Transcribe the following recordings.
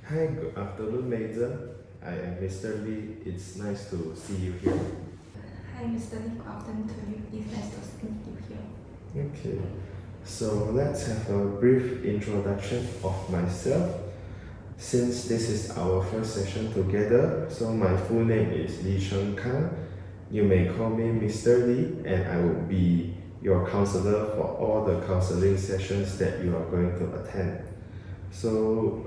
Hi, good afternoon, Mason. I am Mr. Lee. It's nice to see you here. Hi, Mr. Lee. Good afternoon to you. It's nice to meet you here. Okay, so let's have a brief introduction of myself. Since this is our first session together, so my full name is Lee Cheng Kang. You may call me Mr. Lee, and I will be your counselor for all the counseling sessions that you are going to attend. So,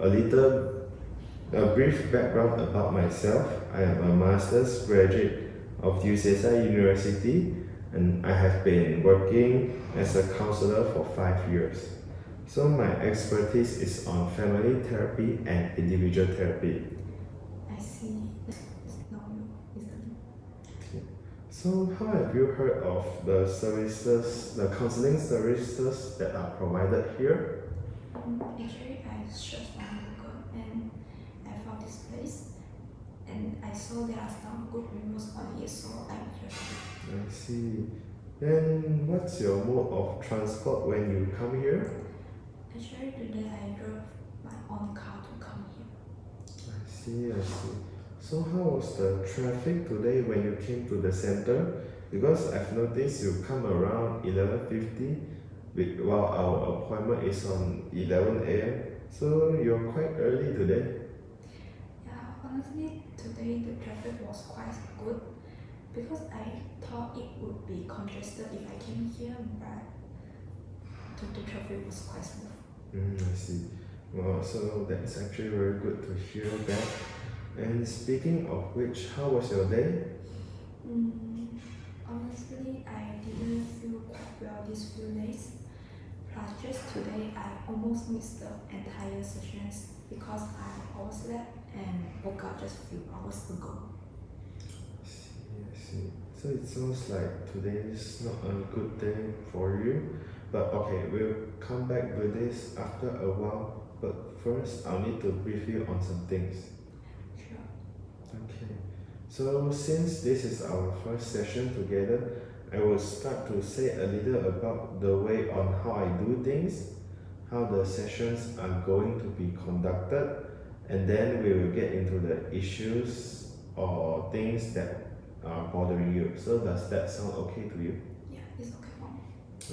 a brief background about myself. I am a master's graduate of UCSI University, and I have been working as a counselor for 5 years. So my expertise is on family therapy and individual therapy. I see. No, Mr. Lee. Okay. So how have you heard of the services, the counseling services that are provided here? Actually, I searched on Google and I found this place, and I saw there are some good reviews on it, so I'm interested. I see. Then what's your mode of transport when you come here? Actually, today I drove my own car to come here. I see, I see. So how was the traffic today when you came to the center? Because I've noticed you come around 11:50, while our appointment is on 11 a.m. So you're quite early today. Yeah, honestly, today the traffic was quite good because I thought it would be congested if I came here, but the traffic was quite smooth. I see. Well, so that's actually very good to hear that. And speaking of which, how was your day? Honestly, I didn't feel quite well these few days. Plus, just today, I almost missed the entire sessions because I overslept and woke up just a few hours ago. I see. So it sounds like today is not a good day for you. But okay, we'll come back to this after a while. But first, I'll need to brief you on some things. Sure. Okay. So since this is our first session together, I will start to say a little about the way on how I do things, how the sessions are going to be conducted, and then we will get into the issues or things that are bothering you. So does that sound okay to you? Yeah, it's okay for me.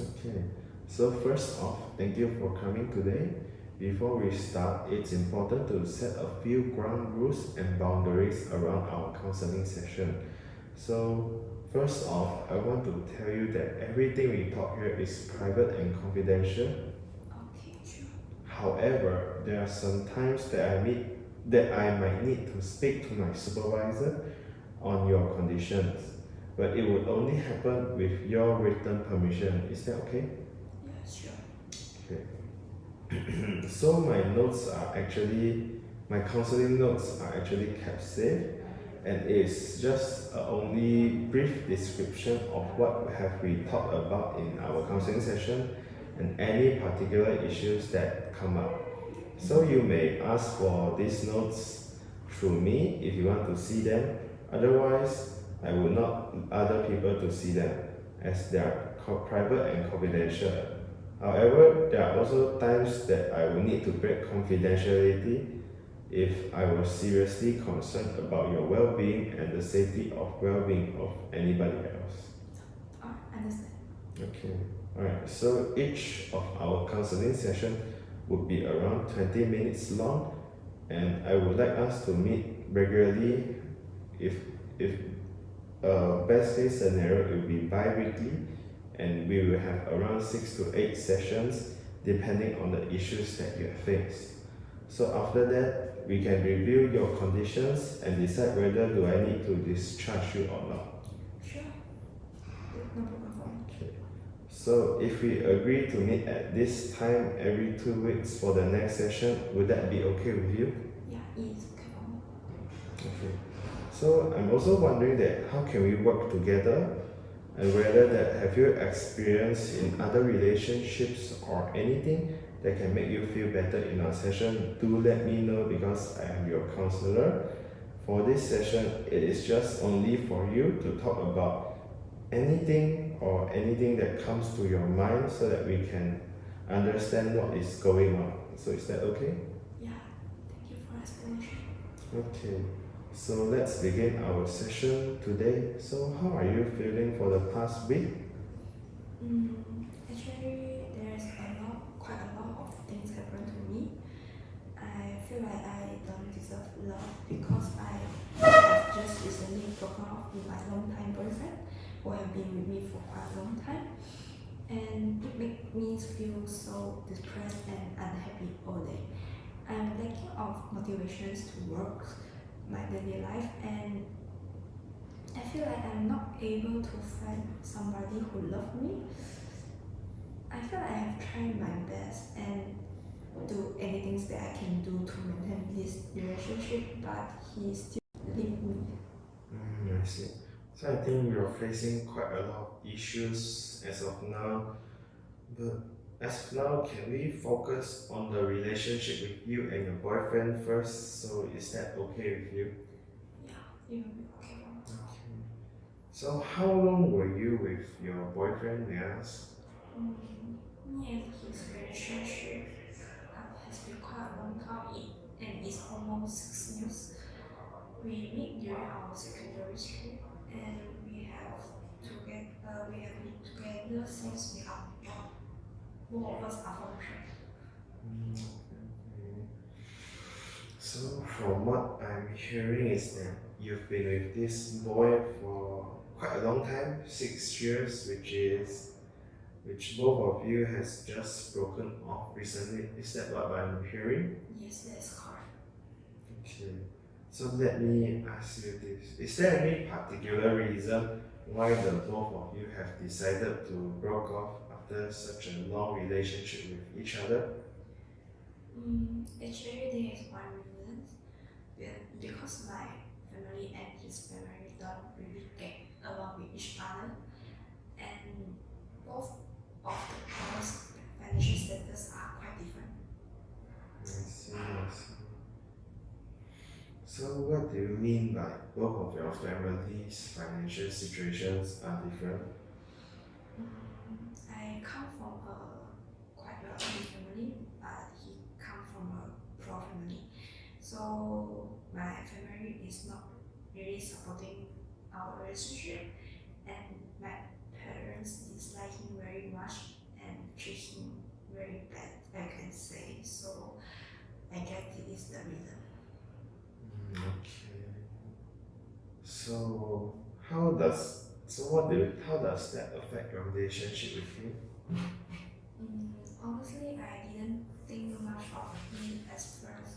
Okay. So first off, thank you for coming today. Before we start, it's important to set a few ground rules and boundaries around our counseling session. So first off, I want to tell you that everything we talk here is private and confidential. Okay, sure. However, there are some times that I might need to speak to my supervisor on your conditions, but it would only happen with your written permission. Is that okay? Yeah, sure. Okay. So my counseling notes are actually kept safe, and it's just only brief description of what have we talked about in our counseling session and any particular issues that come up. So you may ask for these notes through me if you want to see them. Otherwise, I would not other people to see them as they are private and confidential. However, there are also times that I will need to break confidentiality if I was seriously concerned about your well-being and the safety of well-being of anybody else. Understand. Okay. Alright, so each of our counseling session would be around 20 minutes long, and I would like us to meet regularly. If best case scenario, it will be bi-weekly, and we will have around 6 to 8 sessions depending on the issues that you have faced. So after that, we can review your conditions and decide whether do I need to discharge you or not. Sure. No problem for me. Okay. So if we agree to meet at this time every 2 weeks for the next session, would that be okay with you? Yeah, it's okay for me. Okay. So I'm also wondering that how can we work together, and whether that have you experienced in other relationships or anything that can make you feel better in our session. Do let me know because I am your counselor. For this session, it is just only for you to talk about anything that comes to your mind so that we can understand what is going on. So is that okay? Yeah, thank you for explanation. Okay, so let's begin our session today. So, how are you feeling for the past week? Actually, quite a lot of things happen to me. I feel like I don't deserve love because I have just recently broken off with my long-time boyfriend who have been with me for quite a long time. And it makes me feel so depressed and unhappy all day. I'm lacking of motivations to work my daily life, and I feel like I'm not able to find somebody who loves me. I feel like I have tried my best and do anything that I can do to maintain this relationship, but he still leave me. I see. So, I think you're facing quite a lot of issues as of now. But as of now, can we focus on the relationship with you and your boyfriend first? So, is that okay with you? Yeah, it will be okay for me. Okay. So, how long were you with your boyfriend, may I ask? Me and his relationship has been quite a long time, and it's almost 6 years. We met during our secondary school, and we have been together since we are born. Both of us are from Korea. Okay. So, from what I'm hearing is that you've been with this boy for quite a long time, 6 years, which both of you has just broken off recently. Is that what I'm hearing? Yes, that's correct. Okay. So let me ask you this. Is there any particular reason why the both of you have decided to broke off after such a long relationship with each other? Actually, there is one reason. Because my family and his family don't really get along with each other, and both of the parents' financial status are quite different. I see, I see. So what do you mean by both of your families' financial situations are different? I come from a quite wealthy family, but he come from a poor family. So my family is not really supporting our relationship, and my parents dislike him very much and treat him very bad, I can say. So I guess it is the reason. Okay. So how does that affect your relationship with him? Honestly, I didn't think much of him at first,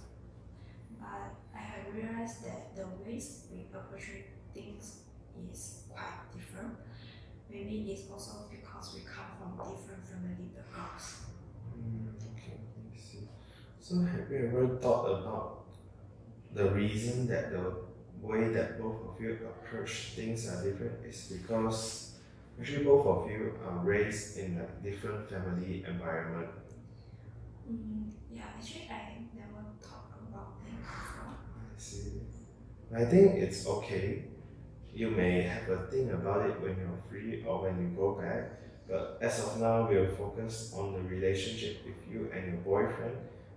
but I have realized that the ways we approach things is quite different. Maybe it's also because we come from different family backgrounds. Okay, I see. So have you ever thought about the reason that the way that both of you approach things are different is because actually both of you are raised in a different family environment. Yeah, actually, I never thought about that before. I see. I think it's okay. You may have a think about it when you're free or when you go back. But as of now, we'll focus on the relationship with you and your boyfriend,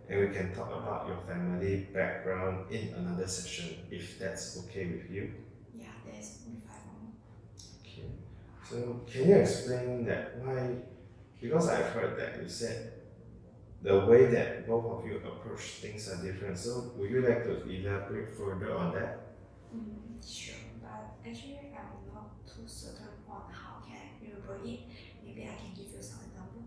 and we can talk about your family background in another session if that's okay with you. Yeah, that's be fine for me. Okay. So can you explain that why? Because I've heard that you said the way that both of you approach things are different. So would you like to elaborate further on that? Sure, but actually, I'm not too certain on how can I elaborate it. Maybe I can give you some example.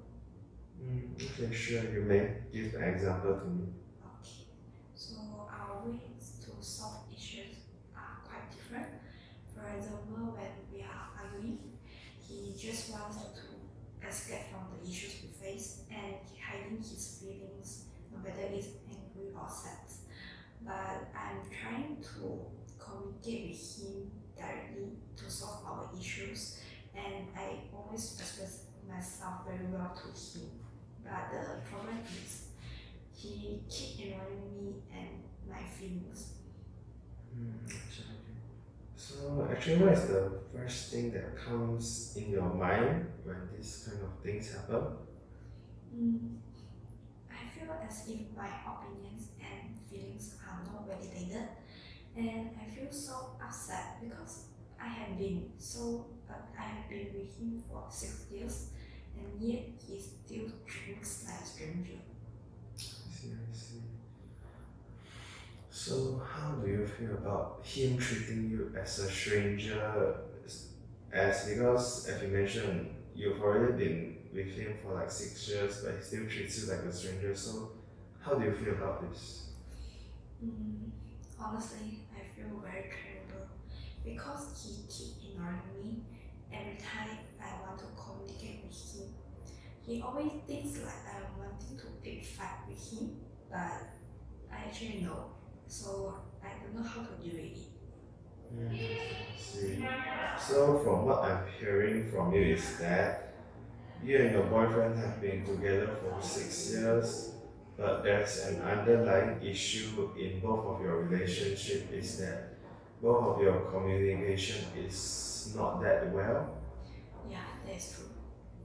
Okay, sure. You may give an example to me. Okay, so our ways to solve issues are quite different. For example, when we are arguing, he just wants to escape from the issues we face and hiding his feelings, no matter it's angry or sad. But I'm trying to communicate with him directly to solve our issues, and I always express myself very well to him. But the problem is he keep ignoring me and my feelings. Okay. So actually, what is the first thing that comes in your mind when these kind of things happen? Mm, I feel feel as if my opinions and feelings are not validated, and I feel so upset because I have been with him for 6 years, and yet he still treats like a stranger. I see. So, how do you feel about him treating you as a stranger? As because, as you mentioned, you've already been with him for like 6 years, but he still treats you like a stranger. So, how do you feel about this? Mm, honestly, I feel very terrible because he keeps ignoring me every time I want to communicate with him. He always thinks like I'm wanting to pick fight with him, but I actually know, so I don't know how to deal with it. I see. So, from what I'm hearing from you is that you and your boyfriend have been together for 6 years, but there's an underlying issue in both of your relationship is that both of your communication is not that well. Yeah, that's true.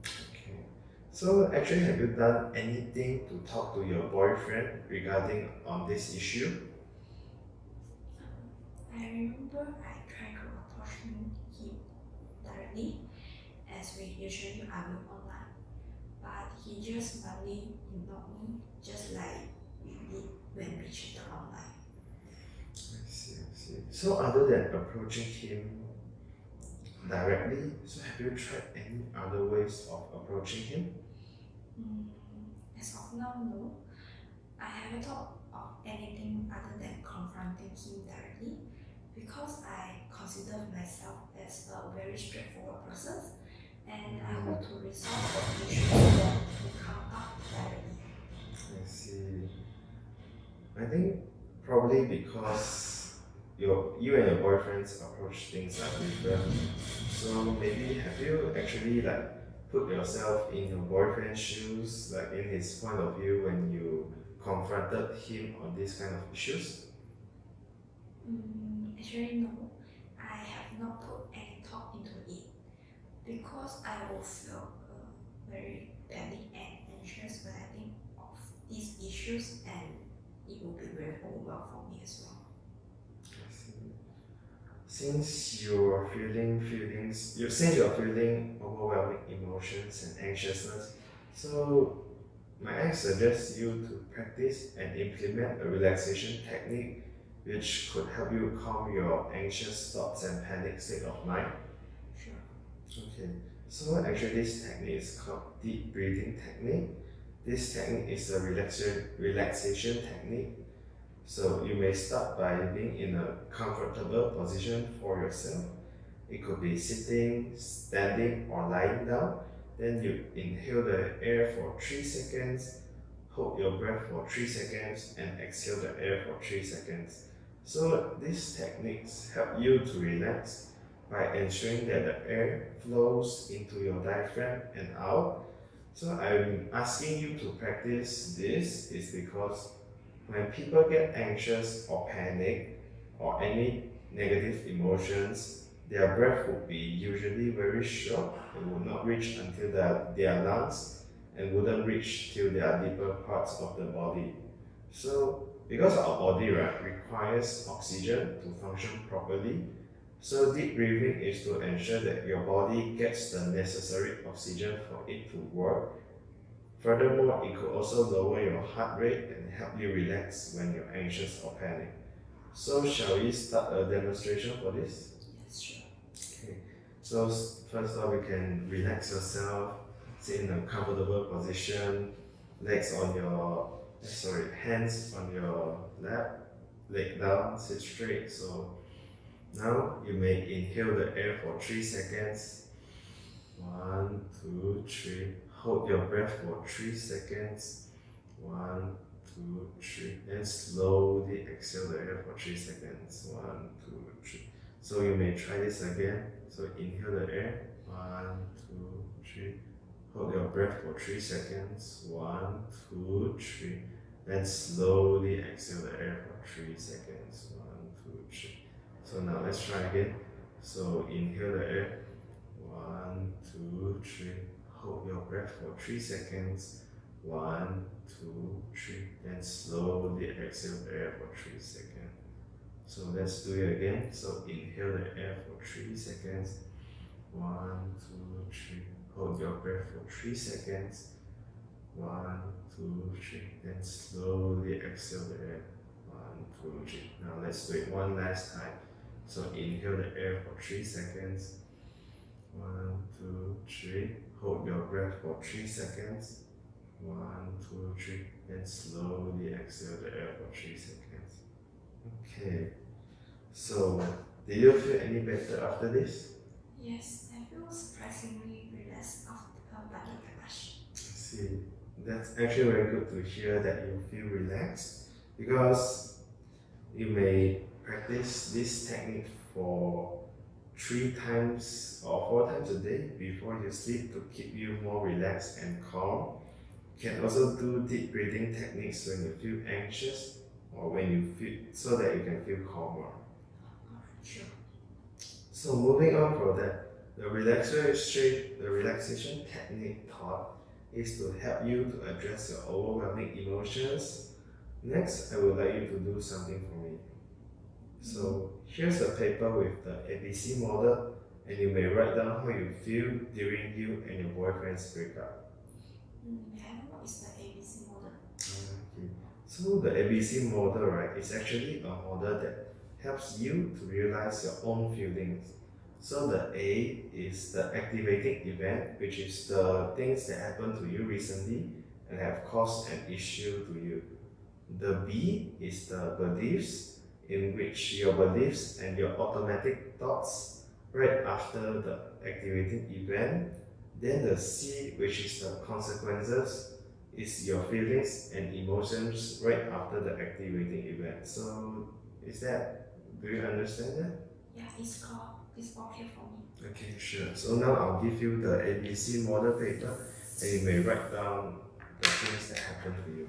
Okay. So actually have you done anything to talk to your boyfriend regarding on this issue? I remember I tried to approach him directly, as we usually argue online, but he just bluntly ignored me, just like we did when we chatted online. I see. So other than approaching him directly, so have you tried any other ways of approaching him? Mm, as of now, no. I haven't thought of anything other than confronting him directly because I consider myself as a very straightforward person, and I hope to resolve the issues when they come up directly. I see. I think probably because you and your boyfriend's approach things are different. So maybe have you actually like put yourself in your boyfriend's shoes, like in his point of view when you confronted him on these kind of issues? Actually, no. I have not put any thought into it because I will feel very panic and anxious when I think of these issues, and it will be very overwhelming for me as well. I see. Since you're feeling overwhelming emotions and anxiousness, so might I suggest you to practice and implement a relaxation technique which could help you calm your anxious thoughts and panic state of mind? Sure. Okay, so actually this technique is called deep breathing technique. This technique is a relaxation technique. So you may start by being in a comfortable position for yourself. It could be sitting, standing, or lying down. Then you inhale the air for 3 seconds, hold your breath for 3 seconds, and exhale the air for 3 seconds. So these techniques help you to relax by ensuring that the air flows into your diaphragm and out. So I'm asking you to practice this is because when people get anxious or panic or any negative emotions, their breath would be usually very short and would not reach until their lungs and wouldn't reach till their deeper parts of the body. So, because our body right, requires oxygen to function properly, so deep breathing is to ensure that your body gets the necessary oxygen for it to work. Furthermore, it could also lower your heart rate and help you relax when you're anxious or panic. So, shall we start a demonstration for this? Yes, sure. Okay. So, first off, you can relax yourself, sit in a comfortable position, hands on your lap, leg down, sit straight. So, now you may inhale the air for 3 seconds. 1, 2, 3. Hold your breath for 3 seconds. 1, 2, 3. And slowly exhale the air for 3 seconds. 1, 2, 3. So you may try this again. So inhale the air. 1, 2, 3. Hold your breath for 3 seconds. 1, 2, 3. Then slowly exhale the air for 3 seconds. 1, 2, 3. So now let's try again. So inhale the air. 1, 2, 3. Hold your breath for 3 seconds. 1, 2, 3. Then slowly exhale the air for 3 seconds. So let's do it again. So inhale the air for 3 seconds. 1, 2, 3. Hold your breath for 3 seconds. 1, 2, 3. Then slowly exhale the air. 1, 2, 3. Now let's do it one last time. So inhale the air for 3 seconds. 1, 2, 3. Hold your breath for 3 seconds. 1, 2, 3. Then slowly exhale the air for 3 seconds. Okay. So, did you feel any better after this? Yes, I feel surprisingly relaxed after body massage. See, that's actually very good to hear that you feel relaxed because you may practice this technique for 3 times or 4 times a day before you sleep to keep you more relaxed and calm. You can also do deep breathing techniques when you feel anxious or when you feel so that you can feel calmer. Alright, sure. So moving on from that, the relaxation technique taught is to help you to address your overwhelming emotions. Next, I would like you to do something for me. So here's a paper with the ABC model, and you may write down how you feel during you and your boyfriend's breakup. May I know what is the ABC model? Okay. So the ABC model, right, is actually a model that helps you to realize your own feelings. So the A is the activating event, which is the things that happened to you recently and have caused an issue to you. The B is the beliefs, in which your beliefs and your automatic thoughts right after the activating event. Then the C, which is the consequences, is your feelings and emotions right after the activating event. So do you understand that? Yeah, it's okay for me. Okay, sure. So now I'll give you the ABC model paper and you may write down the things that happened to you.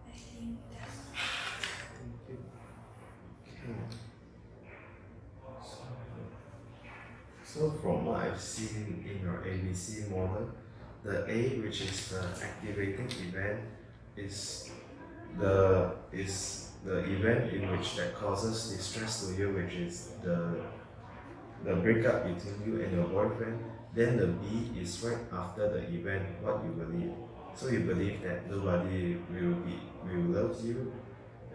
I think that's Thank you. Okay. So from what I've seen in your ABC model, the A, which is the activating event, is the event in which that causes distress to you, which is the breakup between you and your boyfriend. Then the B is right after the event, what you believe. So you believe that nobody will love you,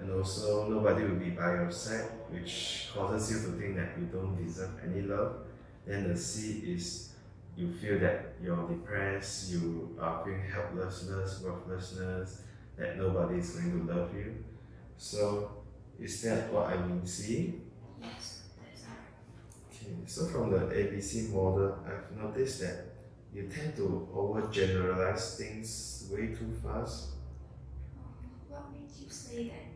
and also nobody will be by your side, which causes you to think that you don't deserve any love. Then the C is you feel that you're depressed, you are feeling helplessness, worthlessness, that nobody is going to love you. So is that what I'm seeing? Yes, that's right. Okay, so from the ABC model, I've noticed that you tend to overgeneralize things way too fast. What made you say that?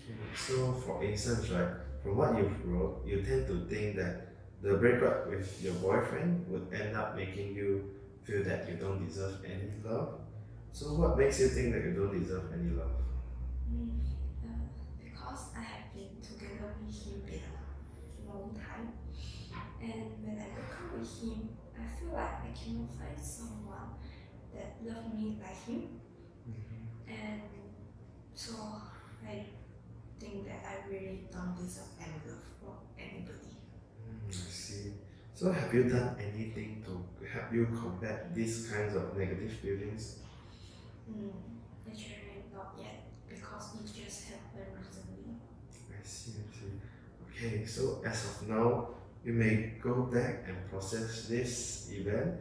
Okay, so for instance, right, from what you've wrote, you tend to think that the breakup with your boyfriend would end up making you feel that you don't deserve any love. So what makes you think that you don't deserve any love? Mm, because I have been together with him for a long time, and when I break up with him, I feel like I cannot find someone that love me like him, and so I think that I really don't deserve any love from anybody. I see. So have you done anything to help you combat these kinds of negative feelings? Actually, not yet because it just happened recently. I see, I see. Okay, so as of now, you may go back and process this event.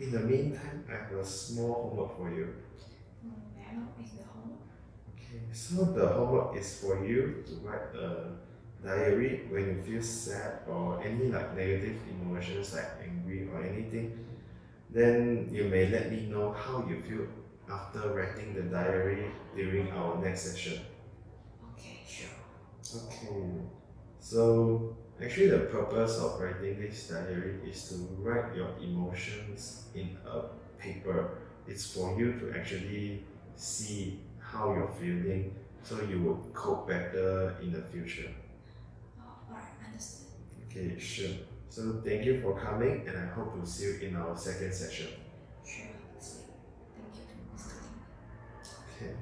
In the meantime, I have a small homework for you. Where is the home? Okay, so the homework is for you to write a diary when you feel sad or any like negative emotions like angry or anything. Then you may let me know how you feel after writing the diary during our next session. Okay, sure. Okay, so actually the purpose of writing this diary is to write your emotions in a paper. It's for you to actually see how you're feeling so you will cope better in the future. Alright, understood. Okay, sure. So thank you for coming and I hope to see you in our second session. Sure, see. Thank you, Mr. Lee. Okay.